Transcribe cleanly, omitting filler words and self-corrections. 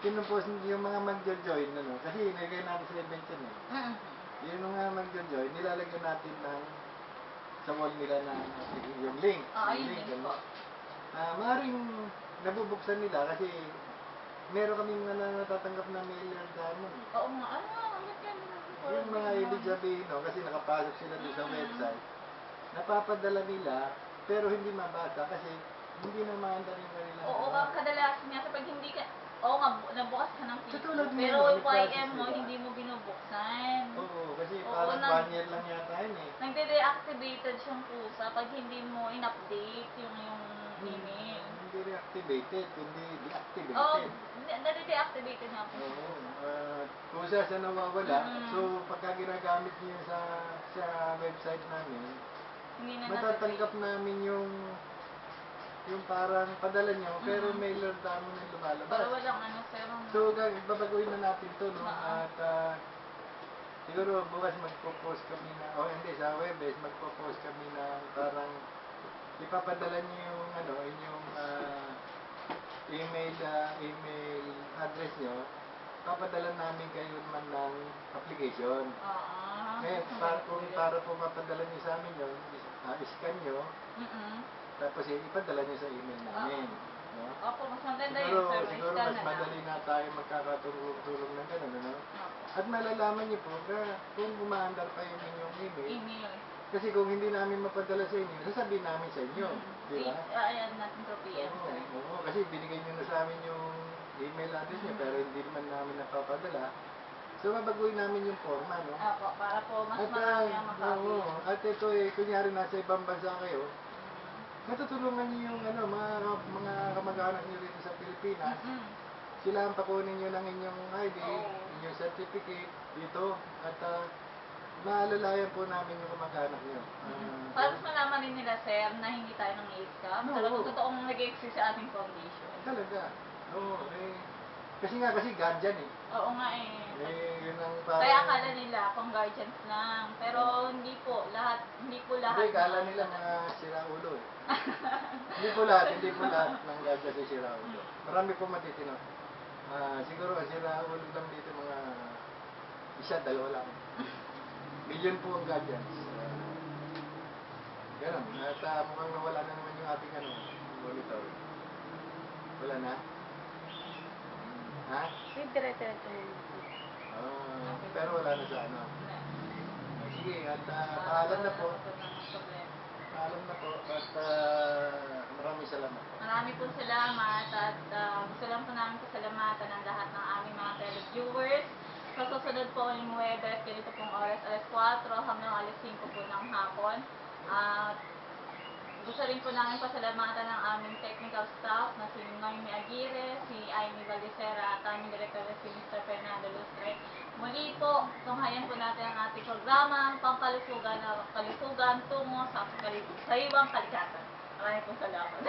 pinupost yung mga magjo-join, ano, kasi nilagay natin sa event yan eh. Yung mga magjo-join, nilalagyan natin ng sa wall nila na yung link. Yung link po. Maaaring nabubuksan nila kasi meron kaming natatanggap na mailer diamond. Oo nga, ulit yan. Yung mga ibig sabihin, no, kasi nakapasok sila doon sa website, napapadala nila, pero hindi mabasa kasi hindi na maandar yung kanilang... Oo, kadalasan nga kapag hindi ka... Oo nga, nabukas ka ng Facebook, pero yung YM mo, hindi mo binubuksan. Oo, kasi parang 1 year lang yata yun eh. Nagde-deactivated siyang kusa pag hindi mo in-update yung email. Hindi reactivated, kundi deactivated. Oo, nade-deactivated nga po. Oo, kusa siya nawawala. So, pagka ginagamit niyo sa website namin, matatanggap namin yung parang padala nyo, pero mailer damo na lumalabas. Pero walang sir. So, babaguhin na natin to, no? At siguro bukas magpo-post kami na, hindi, sa Webes, magpo-post kami na parang ipapadala nyo yung, inyong email address nyo, papadala namin kayo naman ng application. Ngayon, para po mapadala nyo sa amin yun, scan nyo, tapos ipadala nyo sa email namin. No? Opo, mas maganda yun, sir. Siguro mas madali na tayo magkakatulong ng gano'n, no? At malalaman nyo po na kung umaandar pa yung inyong email. Kasi kung hindi namin mapadala sa inyo, sasabihin namin sa inyo. Di ba? Ayan natin sa PM, sir. Oo, kasi binigay nyo na sa amin yung email address nyo, pero hindi naman namin napapadala. So, mabaguhin namin yung forma, no? Opo, para po mas marami ang makapit. At ito kunyari nasa ibang bansa kayo, matutulungan niyo yung mga kamag-anak niyo rito sa Pilipinas. Sila ang pakunin niyo ng inyong ID, inyong certificate dito at maalalayan po namin yung kamag-anak niyo. Para mas malaman din nila, sir, na hindi tayo nang i-scam. Talagang totoong nag-exist sa ating foundation. Talaga. Oo, kasi guardian eh. Oo nga eh. Yun ang parang... Kaya akala nila pang guardians lang. Pero hindi po lahat. Hindi, akala nila mga siraulo eh. Hindi po lahat ng guardians ay siraulo. Marami po matitino. Siguro ang siraulo lang dito mga isa, 2 lang. Milyon po ang guardians. Ganun. At mukhang nawala na naman yung ating monitor. Wala na? Ha? Dire-diretso na. Pero wala na sa Sige, at paalam na po. Paalam na po. At maraming salamat po. Maraming po salamat. At gusto lang po namin pasalamatan ang lahat ng aming mga televiewers. Sa susunod po yung Webes, ganito pong oras, alas 4 hanggang alas 5 po ng hapon. At gusto rin po namin pasalamatan ng aming technical staff na si Noemi Aguirre, si Amy Valdesera at aming director na si Mr. Fernando Lustre. Muli po, tunghayan po natin ang ating programa, pangkalusugan na kalusugan tungo sa ibang kalikatan. Maraming pong salamat.